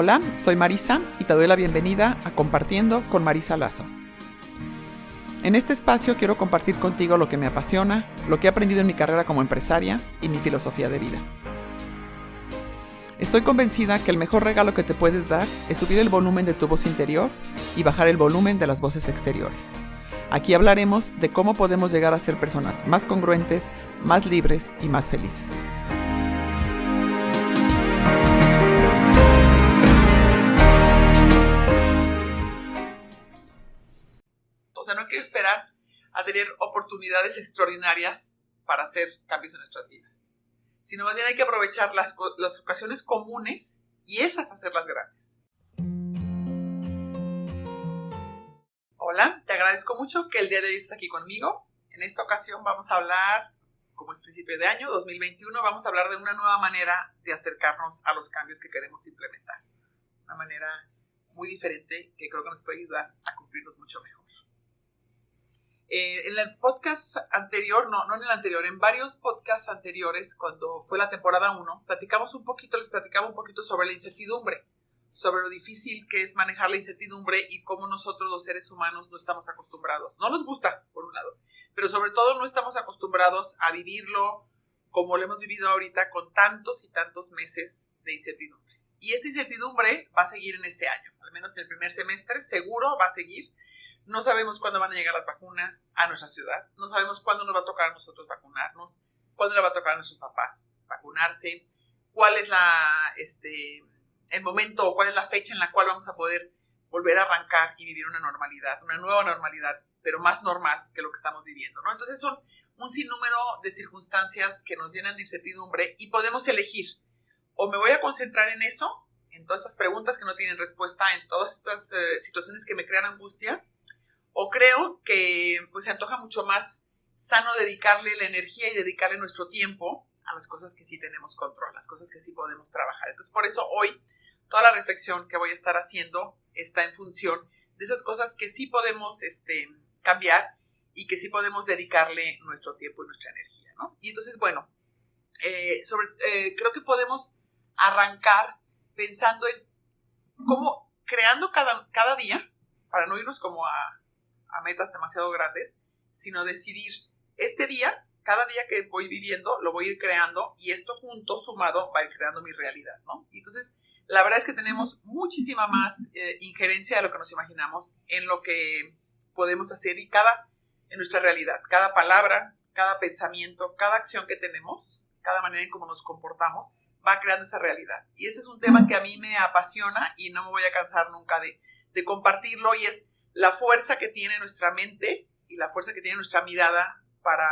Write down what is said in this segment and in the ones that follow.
Hola, soy Marisa y te doy la bienvenida a Compartiendo con Marisa Lazo. En este espacio quiero compartir contigo lo que me apasiona, lo que he aprendido en mi carrera como empresaria y mi filosofía de vida. Estoy convencida que el mejor regalo que te puedes dar es subir el volumen de tu voz interior y bajar el volumen de las voces exteriores. Aquí hablaremos de cómo podemos llegar a ser personas más congruentes, más libres y más felices. O sea, no hay que esperar a tener oportunidades extraordinarias para hacer cambios en nuestras vidas, sino más bien hay que aprovechar las ocasiones comunes y esas hacerlas grandes. Hola, te agradezco mucho que el día de hoy estés aquí conmigo. En esta ocasión vamos a hablar, como es principio de año 2021, vamos a hablar de una nueva manera de acercarnos a los cambios que queremos implementar. Una manera muy diferente que creo que nos puede ayudar a cumplirlos mucho mejor. En el podcast anterior, no en el anterior, en varios podcasts anteriores, cuando fue la temporada 1, les platicaba un poquito sobre la incertidumbre, sobre lo difícil que es manejar la incertidumbre y cómo nosotros los seres humanos no estamos acostumbrados. No nos gusta, por un lado, pero sobre todo no estamos acostumbrados a vivirlo como lo hemos vivido ahorita con tantos y tantos meses de incertidumbre. Y esta incertidumbre va a seguir en este año, al menos en el primer semestre, seguro va a seguir. No sabemos cuándo van a llegar las vacunas a nuestra ciudad. No sabemos cuándo nos va a tocar a nosotros vacunarnos, cuándo le va a tocar a nuestros papás vacunarse, cuál es el momento o cuál es la fecha en la cual vamos a poder volver a arrancar y vivir una normalidad, una nueva normalidad, pero más normal que lo que estamos viviendo, ¿no? Entonces son un sinnúmero de circunstancias que nos llenan de incertidumbre y podemos elegir. O me voy a concentrar en eso, en todas estas preguntas que no tienen respuesta, en todas estas situaciones que me crean angustia, o creo que pues, se antoja mucho más sano dedicarle la energía y dedicarle nuestro tiempo a las cosas que sí tenemos control, las cosas que sí podemos trabajar. Entonces, por eso hoy toda la reflexión que voy a estar haciendo está en función de esas cosas que sí podemos cambiar y que sí podemos dedicarle nuestro tiempo y nuestra energía, ¿no? Y entonces, bueno, creo que podemos arrancar pensando en cómo creando cada día, para no irnos como a metas demasiado grandes, sino decidir este día, cada día que voy viviendo, lo voy a ir creando y esto junto, sumado, va a ir creando mi realidad, ¿no? Y entonces, la verdad es que tenemos muchísima más injerencia de lo que nos imaginamos en lo que podemos hacer y en nuestra realidad, cada palabra, cada pensamiento, cada acción que tenemos, cada manera en cómo nos comportamos, va creando esa realidad. Y este es un tema que a mí me apasiona y no me voy a cansar nunca de compartirlo y es la fuerza que tiene nuestra mente y la fuerza que tiene nuestra mirada para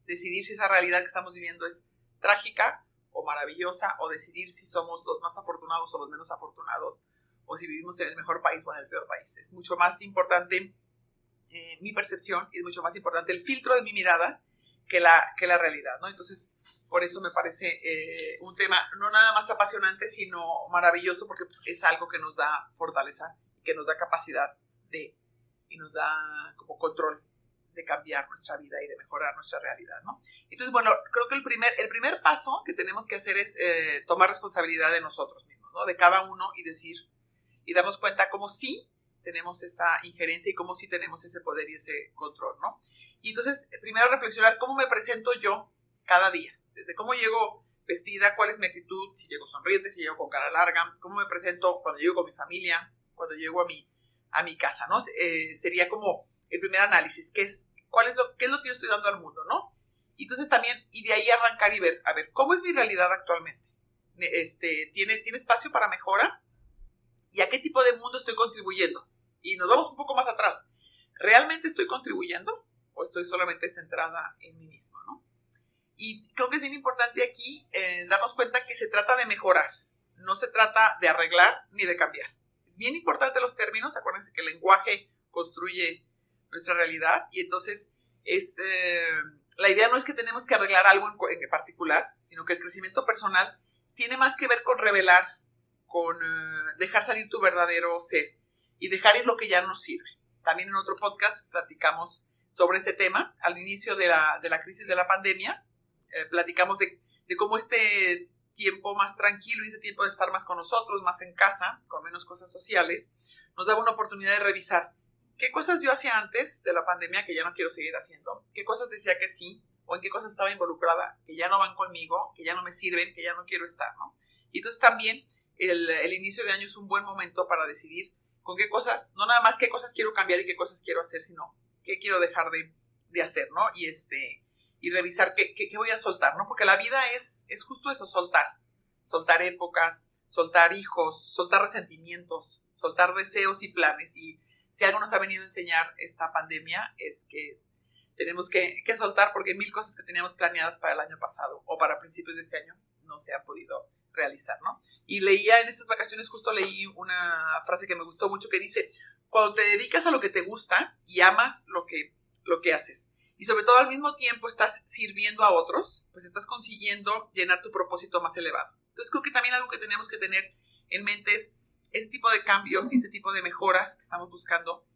decidir si esa realidad que estamos viviendo es trágica o maravillosa, o decidir si somos los más afortunados o los menos afortunados, o si vivimos en el mejor país o en el peor país. Es mucho más importante mi percepción y es mucho más importante el filtro de mi mirada que la realidad, ¿no? Entonces, por eso me parece un tema no nada más apasionante, sino maravilloso, porque es algo que nos da fortaleza, que nos da capacidad y nos da como control de cambiar nuestra vida y de mejorar nuestra realidad, ¿no? Entonces, bueno, creo que el primer paso que tenemos que hacer es tomar responsabilidad de nosotros mismos, ¿no? De cada uno y decir y darnos cuenta cómo sí tenemos esa injerencia y cómo sí tenemos ese poder y ese control, ¿no? Y entonces, primero reflexionar cómo me presento yo cada día, desde cómo llego vestida, cuál es mi actitud, si llego sonriente, si llego con cara larga, cómo me presento cuando llego con mi familia, cuando llego a mi casa, ¿no? Sería como el primer análisis, qué es lo que yo estoy dando al mundo, ¿no? Y entonces también, y de ahí arrancar y ver, a ver, ¿cómo es mi realidad actualmente? ¿Tiene espacio para mejora? ¿Y a qué tipo de mundo estoy contribuyendo? Y nos vamos un poco más atrás. ¿Realmente estoy contribuyendo o estoy solamente centrada en mí misma, ¿no? Y creo que es bien importante aquí darnos cuenta que se trata de mejorar, no se trata de arreglar ni de cambiar. Es bien importante los términos, acuérdense que el lenguaje construye nuestra realidad y entonces la idea no es que tenemos que arreglar algo en particular, sino que el crecimiento personal tiene más que ver con revelar, con dejar salir tu verdadero ser y dejar ir lo que ya no nos sirve. También en otro podcast platicamos sobre este tema, al inicio de la crisis de la pandemia, platicamos de cómo este tiempo más tranquilo y ese tiempo de estar más con nosotros, más en casa, con menos cosas sociales, nos daba una oportunidad de revisar qué cosas yo hacía antes de la pandemia que ya no quiero seguir haciendo, qué cosas decía que sí, o en qué cosas estaba involucrada, que ya no van conmigo, que ya no me sirven, que ya no quiero estar, ¿no? Y entonces también el inicio de año es un buen momento para decidir con qué cosas, no nada más qué cosas quiero cambiar y qué cosas quiero hacer, sino qué quiero dejar de hacer, ¿no? Y revisar qué voy a soltar, ¿no? Porque la vida es justo eso, soltar épocas, soltar hijos, soltar resentimientos, soltar deseos y planes. Y si algo nos ha venido a enseñar esta pandemia es que tenemos que soltar, porque 1000 cosas que teníamos planeadas para el año pasado o para principios de este año no se han podido realizar, ¿no? Y leía en estas vacaciones, justo leí una frase que me gustó mucho que dice: cuando te dedicas a lo que te gusta y amas lo que haces, y sobre todo al mismo tiempo estás sirviendo a otros, pues estás consiguiendo llenar tu propósito más elevado. Entonces creo que también algo que tenemos que tener en mente es este tipo de cambios y este tipo de mejoras que estamos buscando,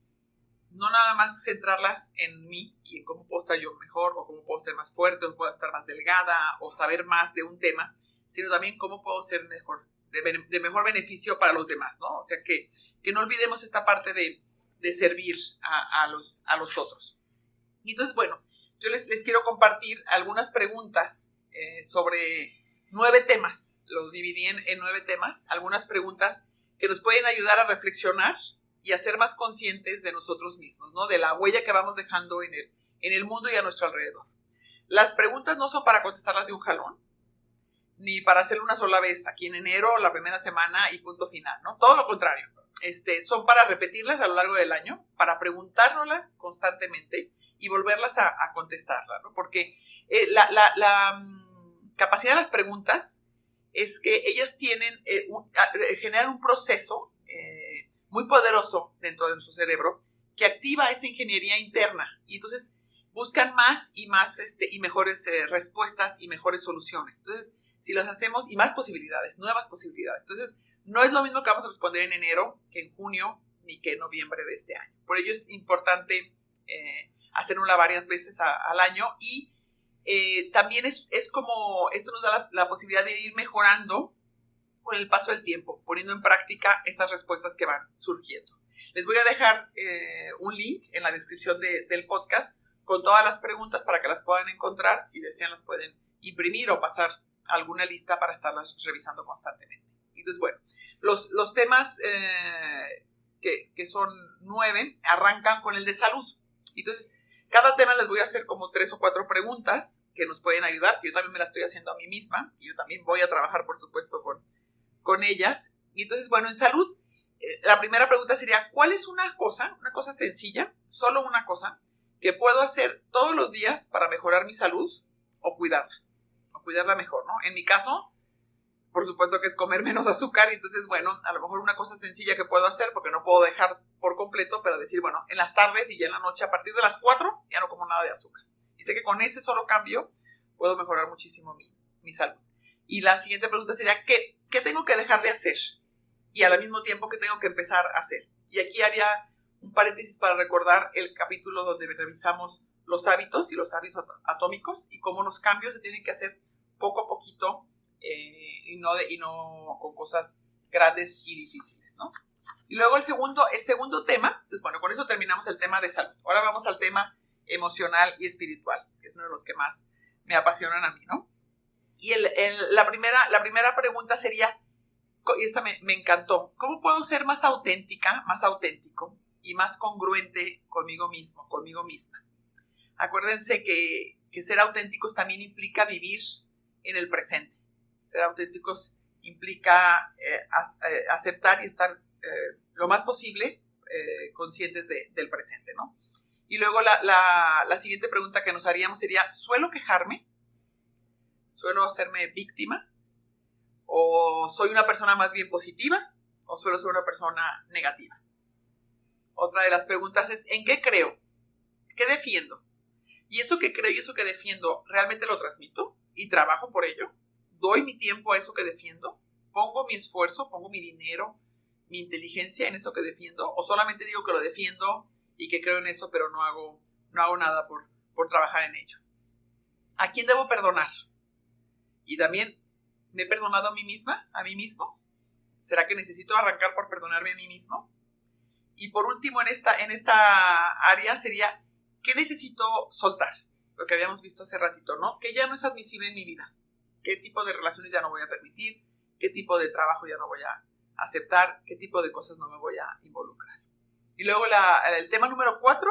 no nada más centrarlas en mí y en cómo puedo estar yo mejor, o cómo puedo ser más fuerte, o puedo estar más delgada, o saber más de un tema, sino también cómo puedo ser mejor, de mejor beneficio para los demás, ¿no? O sea, que no olvidemos esta parte de servir a los otros. Y entonces, bueno, yo les quiero compartir algunas preguntas sobre 9 temas. Los dividí en 9 temas, algunas preguntas que nos pueden ayudar a reflexionar y a ser más conscientes de nosotros mismos, ¿no? De la huella que vamos dejando en el mundo y a nuestro alrededor. Las preguntas no son para contestarlas de un jalón, ni para hacerlo una sola vez aquí en enero, la primera semana y punto final, ¿no? Todo lo contrario. Son para repetirlas a lo largo del año, para preguntárnoslas constantemente y volverlas a contestarlas, ¿no? Porque la capacidad de las preguntas es que ellas generan un proceso muy poderoso dentro de nuestro cerebro que activa esa ingeniería interna, y entonces buscan más y mejores respuestas y mejores soluciones. Entonces, si las hacemos, y más posibilidades, nuevas posibilidades. Entonces, no es lo mismo que vamos a responder en enero que en junio ni que en noviembre de este año. Por ello es importante hacerla varias veces al año, y también es como, esto nos da la posibilidad de ir mejorando con el paso del tiempo, poniendo en práctica estas respuestas que van surgiendo. Les voy a dejar un link en la descripción del podcast con todas las preguntas para que las puedan encontrar. Si desean, las pueden imprimir o pasar a alguna lista para estarlas revisando constantemente. Entonces, bueno, los temas que son 9 arrancan con el de salud. Entonces, cada tema les voy a hacer como 3 o 4 preguntas que nos pueden ayudar. Yo también me las estoy haciendo a mí misma y yo también voy a trabajar, por supuesto, con ellas. Y entonces, bueno, en salud, la primera pregunta sería: ¿cuál es una cosa sencilla, solo una cosa, que puedo hacer todos los días para mejorar mi salud o cuidarla mejor, ¿no? En mi caso, por supuesto que es comer menos azúcar. Y entonces, bueno, a lo mejor una cosa sencilla que puedo hacer, porque no puedo dejar por completo, pero decir, bueno, en las tardes y ya en la noche, a partir de las 4, ya no como nada de azúcar. Y sé que con ese solo cambio puedo mejorar muchísimo mi salud. Y la siguiente pregunta sería: ¿qué tengo que dejar de hacer? Y al mismo tiempo, ¿qué tengo que empezar a hacer? Y aquí haría un paréntesis para recordar el capítulo donde revisamos los hábitos y los hábitos atómicos, y cómo los cambios se tienen que hacer poco a poquito, y no con cosas grandes y difíciles, ¿no? Y luego el segundo tema, entonces, bueno, con eso terminamos el tema de salud. Ahora vamos al tema emocional y espiritual, que es uno de los que más me apasionan a mí, ¿no? Y la primera pregunta sería, y esta me encantó: ¿cómo puedo ser más auténtica, más auténtico y más congruente conmigo mismo, conmigo misma? Acuérdense que ser auténticos también implica vivir en el presente. Ser auténticos implica aceptar y estar lo más posible conscientes del presente, ¿no? Y luego la siguiente pregunta que nos haríamos sería: ¿suelo quejarme? ¿Suelo hacerme víctima? ¿O soy una persona más bien positiva? ¿O suelo ser una persona negativa? Otra de las preguntas es: ¿en qué creo? ¿Qué defiendo? ¿Y eso que creo y eso que defiendo realmente lo transmito y trabajo por ello? ¿Doy mi tiempo a eso que defiendo? ¿Pongo mi esfuerzo, pongo mi dinero, mi inteligencia en eso que defiendo? ¿O solamente digo que lo defiendo y que creo en eso, pero no hago nada por trabajar en ello? ¿A quién debo perdonar? Y también ¿Me he perdonado a mí misma, a mí mismo? ¿Será que necesito arrancar por perdonarme a mí mismo? Y por último, en esta área sería, ¿qué necesito soltar? Lo que habíamos visto hace ratito, ¿no? Que ya no es admisible en mi vida. ¿Qué tipo de relaciones ya no voy a permitir? ¿Qué tipo de trabajo ya no voy a aceptar? ¿Qué tipo de cosas no me voy a involucrar? Y luego el tema número 4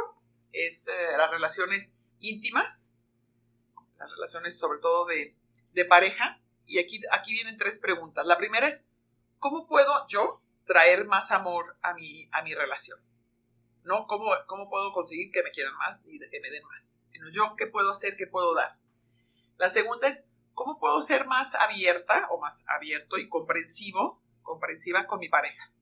es las relaciones íntimas, las relaciones sobre todo de pareja. Y aquí vienen 3 preguntas. La primera es, ¿cómo puedo yo traer más amor a mi relación? No cómo puedo conseguir que me quieran más y que me den más, sino yo qué puedo hacer, qué puedo dar. La segunda es, ¿cómo puedo ser más abierta o más abierto y comprensiva con mi pareja?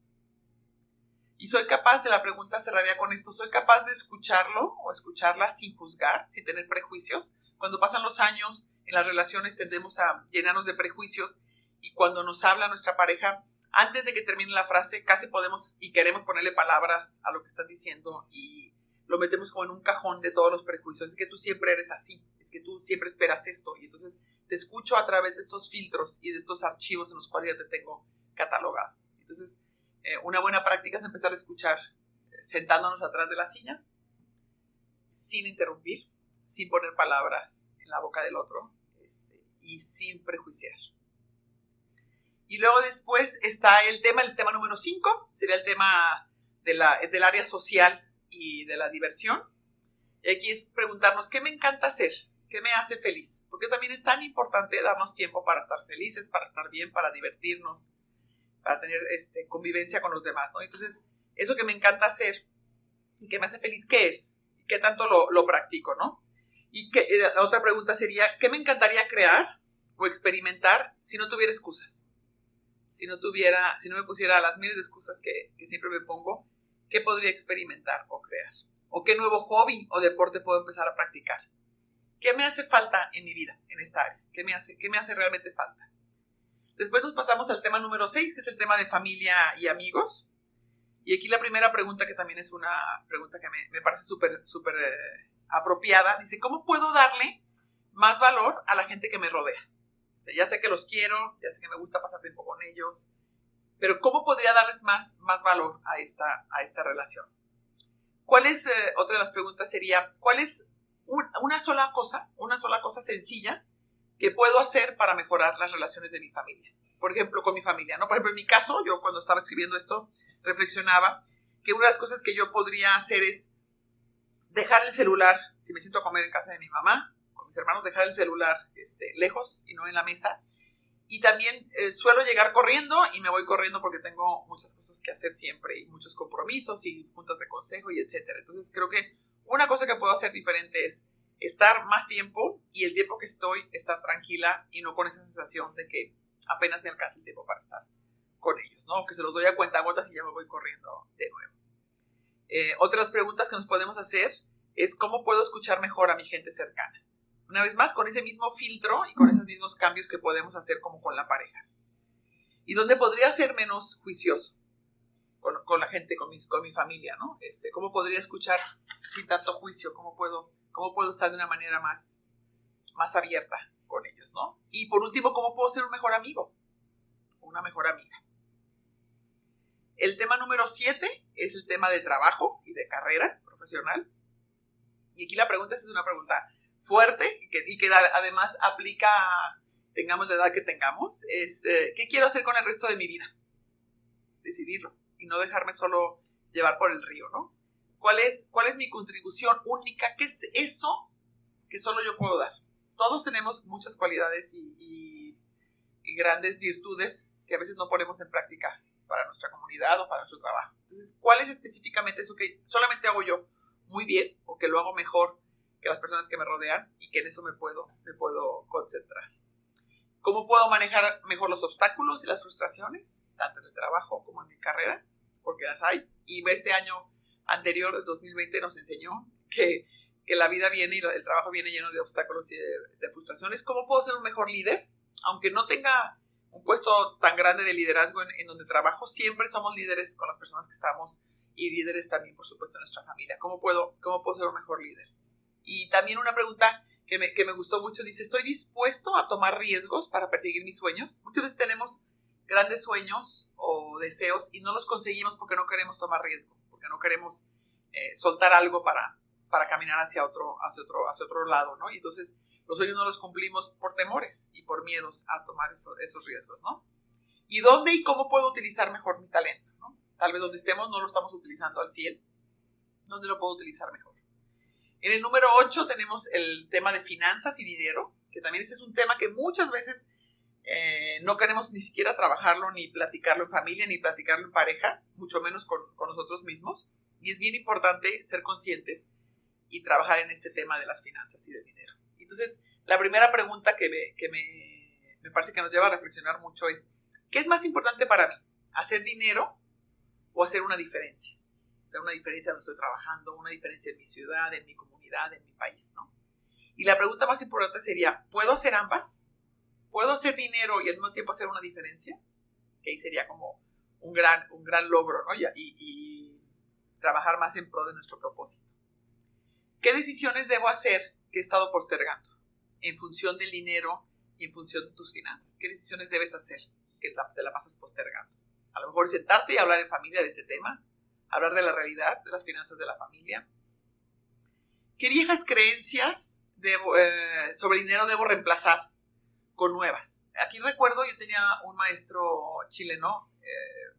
Y soy capaz, de la pregunta cerraría con esto, ¿soy capaz de escucharlo o escucharla sin juzgar, sin tener prejuicios? Cuando pasan los años en las relaciones tendemos a llenarnos de prejuicios y cuando nos habla nuestra pareja, antes de que termine la frase, casi podemos y queremos ponerle palabras a lo que están diciendo y lo metemos como en un cajón de todos los prejuicios. Es que tú siempre eres así, es que tú siempre esperas esto. Y entonces te escucho a través de estos filtros y de estos archivos en los cuales ya te tengo catalogado. Entonces, una buena práctica es empezar a escuchar sentándonos atrás de la silla, sin interrumpir, sin poner palabras en la boca del otro y sin prejuiciar. Y luego después está el tema número 5, sería el tema del área social y de la diversión. Y aquí es preguntarnos, ¿qué me encanta hacer? ¿Qué me hace feliz? Porque también es tan importante darnos tiempo para estar felices, para estar bien, para divertirnos, para tener convivencia con los demás, ¿no? Entonces, eso que me encanta hacer y que me hace feliz, ¿qué es? ¿Qué tanto lo practico, no? Y la otra pregunta sería, ¿qué me encantaría crear o experimentar si no tuviera excusas? Si no me pusiera las miles de excusas que siempre me pongo, ¿qué podría experimentar o crear? ¿O qué nuevo hobby o deporte puedo empezar a practicar? ¿Qué me hace falta en mi vida, en esta área? ¿Qué me hace realmente falta? Después nos pasamos al tema número 6, que es el tema de familia y amigos. Y aquí la primera pregunta, que también es una pregunta que me parece súper apropiada, dice, ¿cómo puedo darle más valor a la gente que me rodea? O sea, ya sé que los quiero, ya sé que me gusta pasar tiempo con ellos, pero ¿cómo podría darles más valor a esta relación? Otra de las preguntas sería, ¿cuál es una sola cosa sencilla que puedo hacer para mejorar las relaciones de mi familia? Por ejemplo, con mi familia, ¿no? Por ejemplo, en mi caso, yo cuando estaba escribiendo esto, reflexionaba que una de las cosas que yo podría hacer es dejar el celular, si me siento a comer en casa de mi mamá, con mis hermanos, dejar el celular lejos y no en la mesa. Y también suelo llegar corriendo y me voy corriendo porque tengo muchas cosas que hacer siempre y muchos compromisos y juntas de consejo y etcétera. Entonces creo que una cosa que puedo hacer diferente es estar más tiempo y el tiempo que estoy, estar tranquila y no con esa sensación de que apenas me alcanza el tiempo para estar con ellos, ¿no? Que se los doy a cuentagotas y ya me voy corriendo de nuevo. Otras preguntas que nos podemos hacer es ¿cómo puedo escuchar mejor a mi gente cercana? Una vez más, con ese mismo filtro y con esos mismos cambios que podemos hacer como con la pareja. Y donde podría ser menos juicioso con la gente, con mi familia, ¿no? ¿Cómo podría escuchar sin tanto juicio? ¿Cómo puedo estar de una manera más abierta con ellos, ¿no? Y por último, ¿cómo puedo ser un mejor amigo? Una mejor amiga. El tema número 7 es el tema de trabajo y de carrera profesional. Y aquí la pregunta es una pregunta fuerte y que además aplica, tengamos la edad que tengamos, es ¿qué quiero hacer con el resto de mi vida? Decidirlo y no dejarme solo llevar por el río, ¿no? ¿Cuál es mi contribución única? ¿Qué es eso que solo yo puedo dar? Todos tenemos muchas cualidades y grandes virtudes que a veces no ponemos en práctica para nuestra comunidad o para nuestro trabajo. Entonces, ¿cuál es específicamente eso que solamente hago yo muy bien o que lo hago mejor que las personas que me rodean y que en eso me puedo concentrar? ¿Cómo puedo manejar mejor los obstáculos y las frustraciones, tanto en el trabajo como en mi carrera? Porque las hay. Y este año anterior, el 2020, nos enseñó que la vida viene y el trabajo viene lleno de obstáculos y de frustraciones. ¿Cómo puedo ser un mejor líder? Aunque no tenga un puesto tan grande de liderazgo en donde trabajo, siempre somos líderes con las personas que estamos y líderes también, por supuesto, en nuestra familia. ¿Cómo puedo ser un mejor líder? Y también una pregunta, que me gustó mucho. Dice, estoy dispuesto a tomar riesgos para perseguir mis sueños. Muchas veces tenemos grandes sueños o deseos y no los conseguimos porque no queremos tomar riesgo, porque no queremos soltar algo para caminar hacia otro lado, ¿no? Y entonces los sueños no los cumplimos por temores y por miedos a tomar esos riesgos, ¿no? ¿Y dónde y cómo puedo utilizar mejor mis talentos, ¿no? Tal vez donde estemos no lo estamos utilizando al 100. ¿Dónde lo puedo utilizar mejor? En el número 8 tenemos el tema de finanzas y dinero, que también ese es un tema que muchas veces no queremos ni siquiera trabajarlo, ni platicarlo en familia, ni platicarlo en pareja, mucho menos con nosotros mismos. Y es bien importante ser conscientes y trabajar en este tema de las finanzas y del dinero. Entonces, la primera pregunta que me parece que nos lleva a reflexionar mucho es, ¿qué es más importante para mí? ¿Hacer dinero o hacer una diferencia? O sea, una diferencia donde estoy trabajando, una diferencia en mi ciudad, en mi comunidad, en mi país, ¿no? Y la pregunta más importante sería, ¿puedo hacer ambas? ¿Puedo hacer dinero y al mismo tiempo hacer una diferencia? Que ahí sería como un gran logro, ¿no? Y trabajar más en pro de nuestro propósito. ¿Qué decisiones debo hacer que he estado postergando en función del dinero y en función de tus finanzas? ¿Qué decisiones debes hacer que te la pasas postergando? A lo mejor sentarte y hablar en familia de este tema, hablar de la realidad, de las finanzas de la familia. ¿Qué viejas creencias sobre dinero debo reemplazar con nuevas? Aquí recuerdo, yo tenía un maestro chileno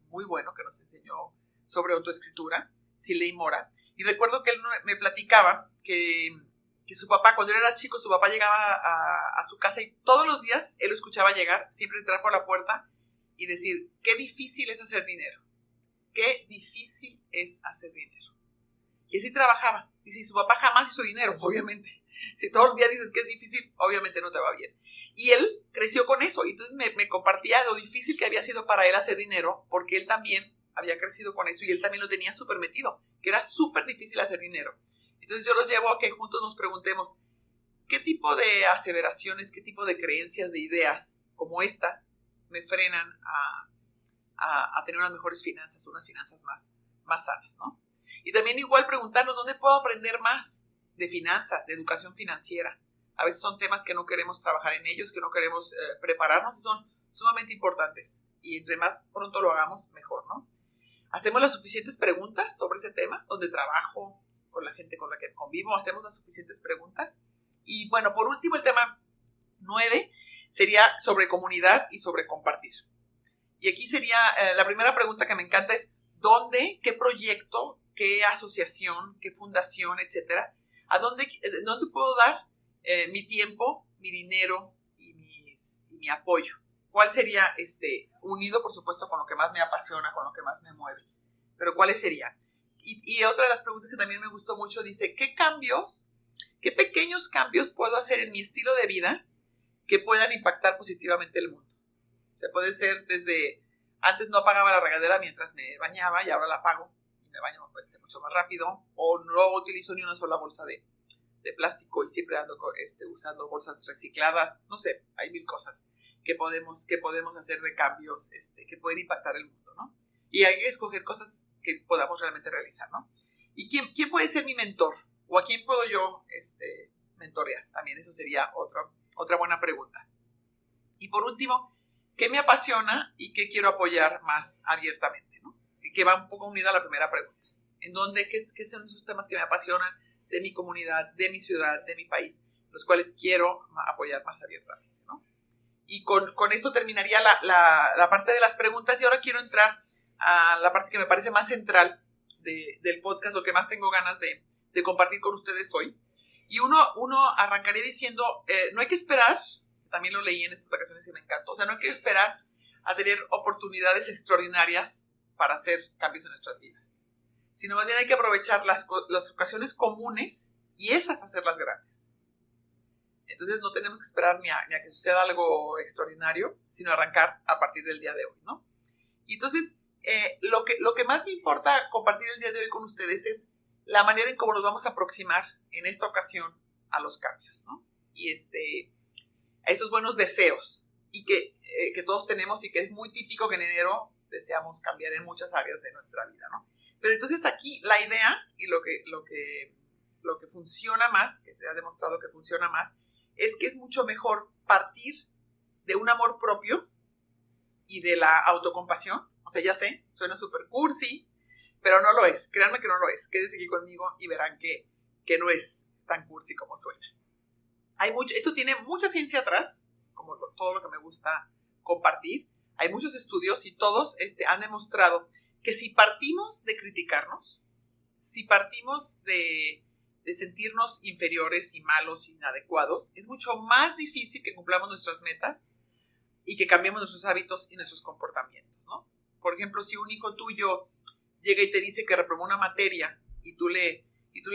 muy bueno que nos enseñó sobre autoescritura, Siley Mora, y recuerdo que él me platicaba que su papá, cuando él era chico, su papá llegaba a su casa y todos los días él lo escuchaba llegar, siempre entrar por la puerta y decir, qué difícil es hacer dinero. Qué difícil es hacer dinero. Y así trabajaba. Y si su papá jamás hizo dinero, obviamente. Si todo el día dices que es difícil, obviamente no te va bien. Y él creció con eso. Y entonces me compartía lo difícil que había sido para él hacer dinero, porque él también había crecido con eso y él también lo tenía súper metido, que era súper difícil hacer dinero. Entonces yo los llevo a que juntos nos preguntemos, ¿qué tipo de aseveraciones, qué tipo de creencias, de ideas como esta me frenan a tener unas mejores finanzas, unas finanzas más sanas, ¿no? Y también igual preguntarnos dónde puedo aprender más de finanzas, de educación financiera. A veces son temas que no queremos trabajar en ellos, que no queremos prepararnos y son sumamente importantes. Y entre más pronto lo hagamos, mejor, ¿no? Hacemos las suficientes preguntas sobre ese tema, donde trabajo, con la gente con la que convivo, hacemos las suficientes preguntas. Y bueno, por último, el tema 9 sería sobre comunidad y sobre compartir. Y aquí sería, la primera pregunta que me encanta es, ¿dónde, qué proyecto, qué asociación, qué fundación, etcétera? ¿Dónde puedo dar mi tiempo, mi dinero y mi apoyo? ¿Cuál sería, unido por supuesto con lo que más me apasiona, con lo que más me mueve? Pero ¿cuáles serían? Y otra de las preguntas que también me gustó mucho dice, ¿qué pequeños cambios puedo hacer en mi estilo de vida que puedan impactar positivamente el mundo? O sea, puede ser desde, antes no apagaba la regadera mientras me bañaba y ahora la apago y me baño mucho más rápido, o no utilizo ni una sola bolsa de plástico y siempre ando usando bolsas recicladas. No sé, hay mil cosas que podemos hacer de cambios que pueden impactar el mundo, ¿no? Y hay que escoger cosas que podamos realmente realizar, ¿no? ¿Y quién puede ser mi mentor? ¿O a quién puedo yo mentorear? También eso sería otra buena pregunta. Y por último, ¿qué me apasiona y qué quiero apoyar más abiertamente, ¿no? Y que va un poco unida a la primera pregunta. ¿Qué son esos temas que me apasionan de mi comunidad, de mi ciudad, de mi país, los cuales quiero apoyar más abiertamente, ¿no? Y con esto terminaría la parte de las preguntas y ahora quiero entrar a la parte que me parece más central del podcast, lo que más tengo ganas de compartir con ustedes hoy. Y uno arrancaría diciendo, no hay que esperar, también lo leí en estas vacaciones y me encantó, o sea, no hay que esperar a tener oportunidades extraordinarias para hacer cambios en nuestras vidas, sino más bien hay que aprovechar las ocasiones comunes y esas hacerlas grandes. Entonces no tenemos que esperar ni a que suceda algo extraordinario, sino arrancar a partir del día de hoy, ¿no? Y entonces, lo que más me importa compartir el día de hoy con ustedes es la manera en cómo nos vamos a aproximar en esta ocasión a los cambios, ¿no? Y a estos buenos deseos y que todos tenemos y que es muy típico que en enero deseamos cambiar en muchas áreas de nuestra vida, ¿no? Pero entonces aquí la idea y lo que lo que funciona más, que se ha demostrado que funciona más, es que es mucho mejor partir de un amor propio y de la autocompasión. O sea, ya sé, suena súper cursi, pero no lo es. Créanme que no lo es. Quédense aquí conmigo y verán que no es tan cursi como suena. Esto tiene mucha ciencia atrás, como todo lo que me gusta compartir. Hay muchos estudios y todos han demostrado que si partimos de criticarnos, si partimos de sentirnos inferiores y malos, inadecuados, es mucho más difícil que cumplamos nuestras metas y que cambiemos nuestros hábitos y nuestros comportamientos, ¿no? Por ejemplo, si un hijo tuyo llega y te dice que reprobó una materia y tú le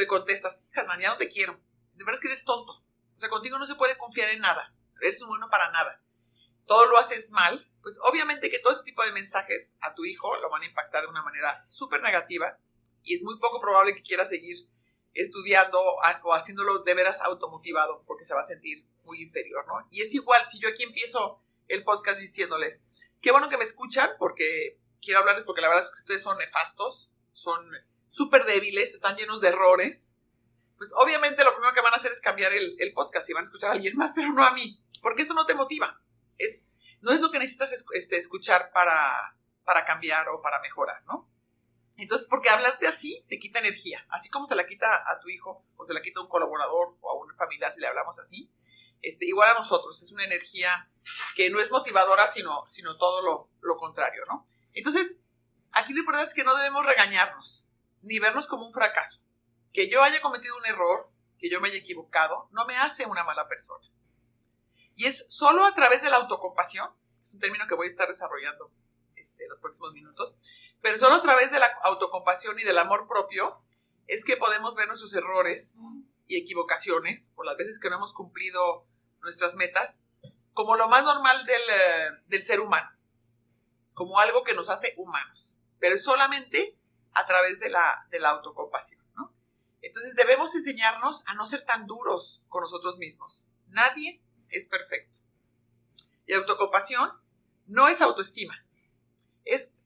contestas, hija, man, ya no te quiero, de verdad es que eres tonto, o sea, contigo no se puede confiar en nada, eres un bueno para nada, todo lo haces mal, pues obviamente que todo ese tipo de mensajes a tu hijo lo van a impactar de una manera súper negativa y es muy poco probable que quiera seguir estudiando o haciéndolo de veras automotivado porque se va a sentir muy inferior, ¿no? Y es igual si yo aquí empiezo el podcast diciéndoles, qué bueno que me escuchan porque quiero hablarles porque la verdad es que ustedes son nefastos, son súper débiles, están llenos de errores, pues obviamente lo primero que van a hacer es cambiar el podcast y van a escuchar a alguien más, pero no a mí, porque eso no te motiva, no es lo que necesitas escuchar para cambiar o para mejorar, ¿no? Entonces, porque hablarte así te quita energía, así como se la quita a tu hijo o se la quita a un colaborador o a un familiar si le hablamos así, igual a nosotros, es una energía que no es motivadora, sino todo lo contrario, ¿no? Entonces, aquí lo importante es que no debemos regañarnos, ni vernos como un fracaso. Que yo haya cometido un error, que yo me haya equivocado, no me hace una mala persona. Y es solo a través de la autocompasión, es un término que voy a estar desarrollando en los próximos minutos, pero solo a través de la autocompasión y del amor propio es que podemos ver nuestros errores y equivocaciones, por las veces que no hemos cumplido nuestras metas, como lo más normal del ser humano, como algo que nos hace humanos, pero es solamente a través de la autocompasión, ¿no? Entonces debemos enseñarnos a no ser tan duros con nosotros mismos. Nadie es perfecto. Y autocompasión no es autoestima. Es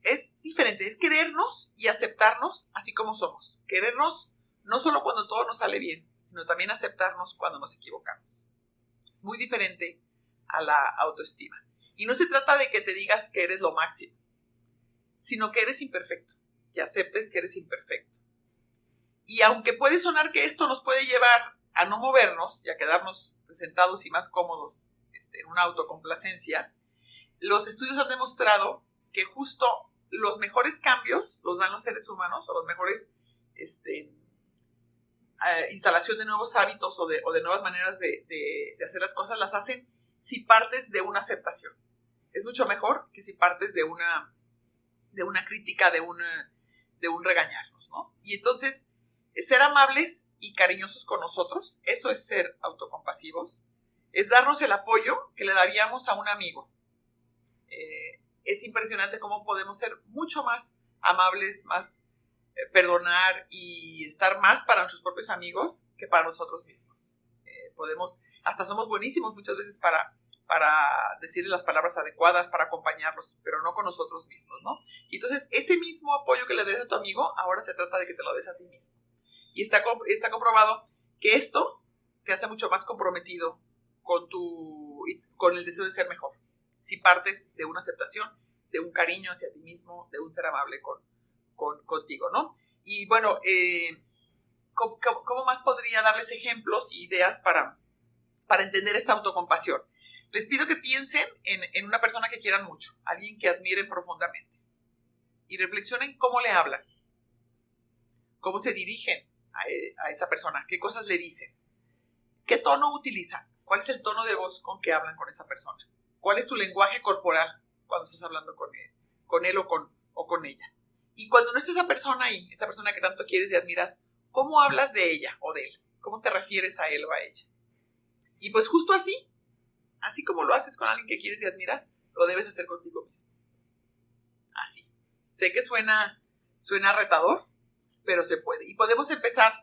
diferente, es querernos y aceptarnos así como somos. Querernos no solo cuando todo nos sale bien, sino también aceptarnos cuando nos equivocamos. Es muy diferente a la autoestima. Y no se trata de que te digas que eres lo máximo, sino que eres imperfecto, que aceptes que eres imperfecto. Y aunque puede sonar que esto nos puede llevar a no movernos y a quedarnos sentados y más cómodos en una autocomplacencia, los estudios han demostrado que justo los mejores cambios los dan los seres humanos, o los mejores instalación de nuevos hábitos o de nuevas maneras de hacer las cosas, las hacen si partes de una aceptación. Es mucho mejor que si partes de una crítica, de un regañarnos, ¿no? Y entonces, ser amables y cariñosos con nosotros, eso es ser autocompasivos, es darnos el apoyo que le daríamos a un amigo. Es impresionante cómo podemos ser mucho más amables, más perdonar y estar más para nuestros propios amigos que para nosotros mismos. Hasta somos buenísimos muchas veces para decirles las palabras adecuadas, para acompañarlos, pero no con nosotros mismos, ¿no? Y entonces, ese mismo apoyo que le des a tu amigo, ahora se trata de que te lo des a ti mismo. Y está comprobado que esto te hace mucho más comprometido con el deseo de ser mejor. Si partes de una aceptación, de un cariño hacia ti mismo, de un ser amable contigo, ¿no? Y bueno, ¿cómo más podría darles ejemplos y ideas para entender esta autocompasión? Les pido que piensen en una persona que quieran mucho, alguien que admiren profundamente, y reflexionen cómo le hablan, cómo se dirigen a esa persona, qué cosas le dicen, qué tono utilizan, cuál es el tono de voz con que hablan con esa persona, cuál es tu lenguaje corporal cuando estás hablando con él o con ella. Y cuando no está esa persona ahí, esa persona que tanto quieres y admiras, ¿cómo hablas de ella o de él? ¿Cómo te refieres a él o a ella? Y pues justo así como lo haces con alguien que quieres y admiras, lo debes hacer contigo mismo. Así. Sé que suena retador, pero se puede. Y podemos empezar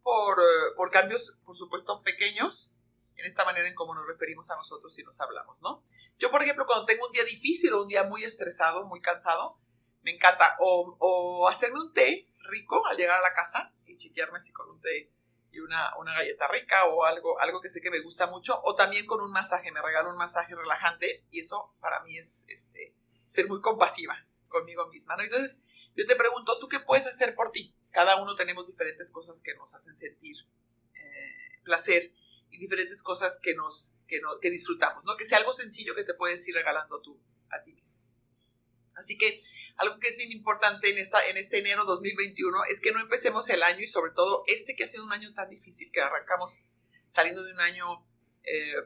por cambios, por supuesto, pequeños, en esta manera en cómo nos referimos a nosotros y nos hablamos, ¿no? Yo, por ejemplo, cuando tengo un día difícil o un día muy estresado, muy cansado, me encanta o hacerme un té rico al llegar a la casa y chiquearme así con un té y una galleta rica o algo que sé que me gusta mucho, o también con un masaje, me regalo un masaje relajante y eso para mí es ser muy compasiva conmigo misma, ¿no? Entonces yo te pregunto, ¿tú qué puedes hacer por ti? Cada uno tenemos diferentes cosas que nos hacen sentir placer y diferentes cosas que disfrutamos, ¿no? Que sea algo sencillo que te puedes ir regalando tú a ti mismo. Así que algo que es bien importante en este enero 2021 es que no empecemos el año y sobre todo que ha sido un año tan difícil, que arrancamos saliendo de un año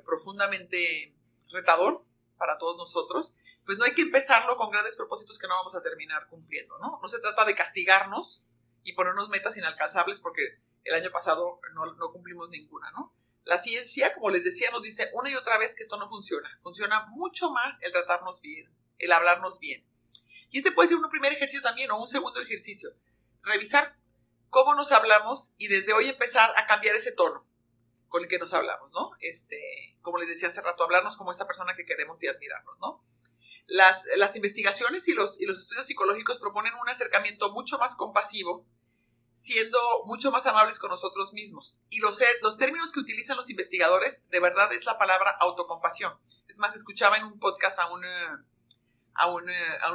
profundamente retador para todos nosotros, pues no hay que empezarlo con grandes propósitos que no vamos a terminar cumpliendo, ¿no? No se trata de castigarnos y ponernos metas inalcanzables porque el año pasado no cumplimos ninguna, ¿no? La ciencia, como les decía, nos dice una y otra vez que esto no funciona. Funciona mucho más el tratarnos bien, el hablarnos bien. Y puede ser un primer ejercicio también o un segundo ejercicio. Revisar cómo nos hablamos y desde hoy empezar a cambiar ese tono con el que nos hablamos, ¿no? Como les decía hace rato, hablarnos como esa persona que queremos y admirarnos, ¿no? Las investigaciones y los estudios psicológicos proponen un acercamiento mucho más compasivo, siendo mucho más amables con nosotros mismos. Y los términos que utilizan los investigadores, de verdad, es la palabra autocompasión. Es más, escuchaba en un podcast a un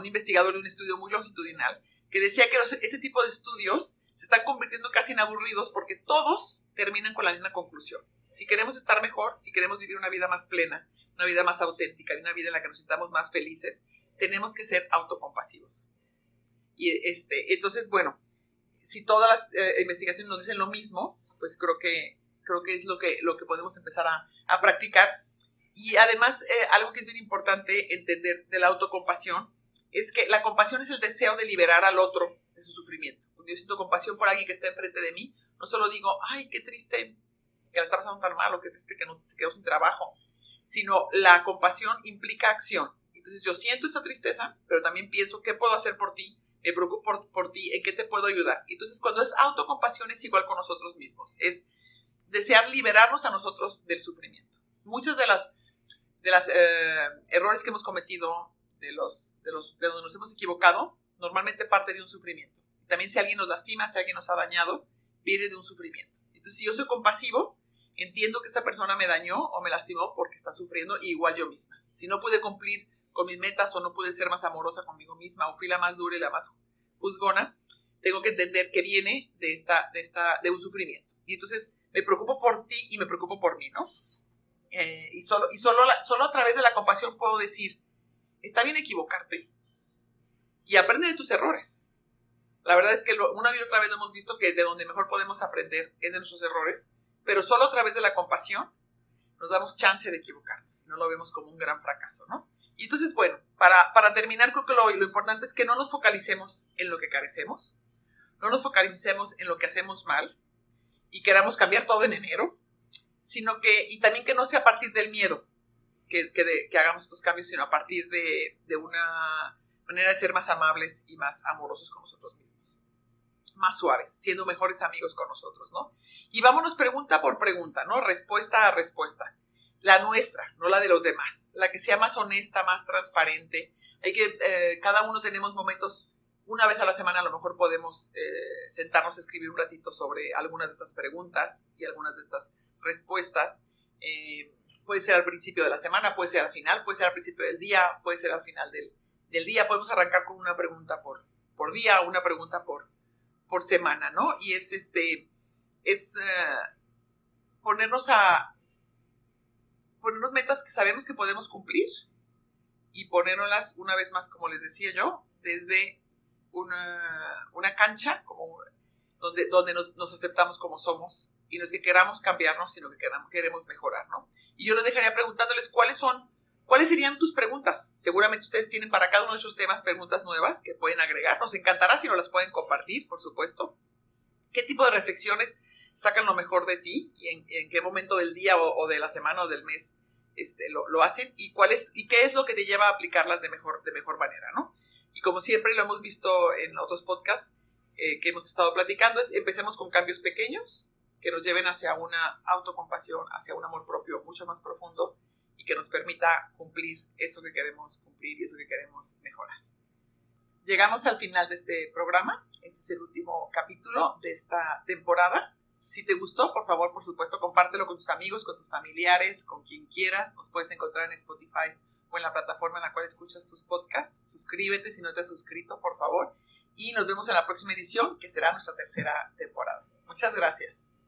investigador de un estudio muy longitudinal que decía que ese tipo de estudios se están convirtiendo casi en aburridos porque todos terminan con la misma conclusión. Si queremos estar mejor, si queremos vivir una vida más plena, una vida más auténtica y una vida en la que nos sintamos más felices, tenemos que ser autocompasivos. Y entonces, bueno, si todas las investigaciones nos dicen lo mismo, pues creo que es lo que podemos empezar a practicar. Y además, algo que es bien importante entender de la autocompasión es que la compasión es el deseo de liberar al otro de su sufrimiento. Cuando yo siento compasión por alguien que está enfrente de mí, no solo digo, ay, qué triste que la está pasando tan mal o qué triste que no se quedó sin trabajo, sino la compasión implica acción. Entonces yo siento esa tristeza, pero también pienso, ¿qué puedo hacer por ti? Me preocupo por ti, ¿en qué te puedo ayudar? Entonces cuando es autocompasión es igual con nosotros mismos, es desear liberarnos a nosotros del sufrimiento. Muchas de las errores que hemos cometido, de donde nos hemos equivocado, normalmente parte de un sufrimiento. También si alguien nos lastima, si alguien nos ha dañado, viene de un sufrimiento. Entonces, si yo soy compasivo, entiendo que esa persona me dañó o me lastimó porque está sufriendo, igual yo misma. Si no pude cumplir con mis metas o no pude ser más amorosa conmigo misma o fui la más dura y la más juzgona, tengo que entender que viene de un sufrimiento. Y entonces me preocupo por ti y me preocupo por mí, ¿no? Y solo a través de la compasión puedo decir, está bien equivocarte y aprende de tus errores. La verdad es que una y otra vez hemos visto que de donde mejor podemos aprender es de nuestros errores, pero solo a través de la compasión nos damos chance de equivocarnos, no lo vemos como un gran fracaso, ¿no? Y entonces, bueno, para terminar, creo que lo importante es que no nos focalicemos en lo que carecemos, no nos focalicemos en lo que hacemos mal y queramos cambiar todo en enero, y también que no sea a partir del miedo que hagamos estos cambios, sino a partir de una manera de ser más amables y más amorosos con nosotros mismos, más suaves, siendo mejores amigos con nosotros, ¿no? Y vámonos pregunta por pregunta, ¿no? Respuesta a respuesta. La nuestra, no la de los demás, la que sea más honesta, más transparente. Cada uno tenemos momentos, una vez a la semana a lo mejor podemos sentarnos a escribir un ratito sobre algunas de estas preguntas y algunas de estas respuestas. Puede ser al principio de la semana, puede ser al final, puede ser al principio del día, puede ser al final del día. Podemos arrancar con una pregunta por día, una pregunta por semana, ¿no? Y es ponernos metas que sabemos que podemos cumplir y ponérnoslas una vez más, como les decía yo, desde una cancha donde nos aceptamos como somos y no es que queramos cambiarnos, sino que queremos mejorar, ¿no? Y yo les dejaría preguntándoles cuáles serían tus preguntas. Seguramente ustedes tienen para cada uno de estos temas preguntas nuevas que pueden agregar. Nos encantará si nos las pueden compartir, por supuesto. ¿Qué tipo de reflexiones sacan lo mejor de ti y en qué momento del día o de la semana o del mes lo hacen? ¿Y qué es lo que te lleva a aplicarlas de mejor manera, ¿no? Y como siempre lo hemos visto en otros podcasts que hemos estado platicando, empecemos con cambios pequeños que nos lleven hacia una autocompasión, hacia un amor propio mucho más profundo y que nos permita cumplir eso que queremos cumplir y eso que queremos mejorar. Llegamos al final de este programa. Este es el último capítulo de esta temporada. Si te gustó, por favor, por supuesto, compártelo con tus amigos, con tus familiares, con quien quieras. Nos puedes encontrar en Spotify o en la plataforma en la cual escuchas tus podcasts. Suscríbete si no te has suscrito, por favor. Y nos vemos en la próxima edición, que será nuestra tercera temporada. Muchas gracias.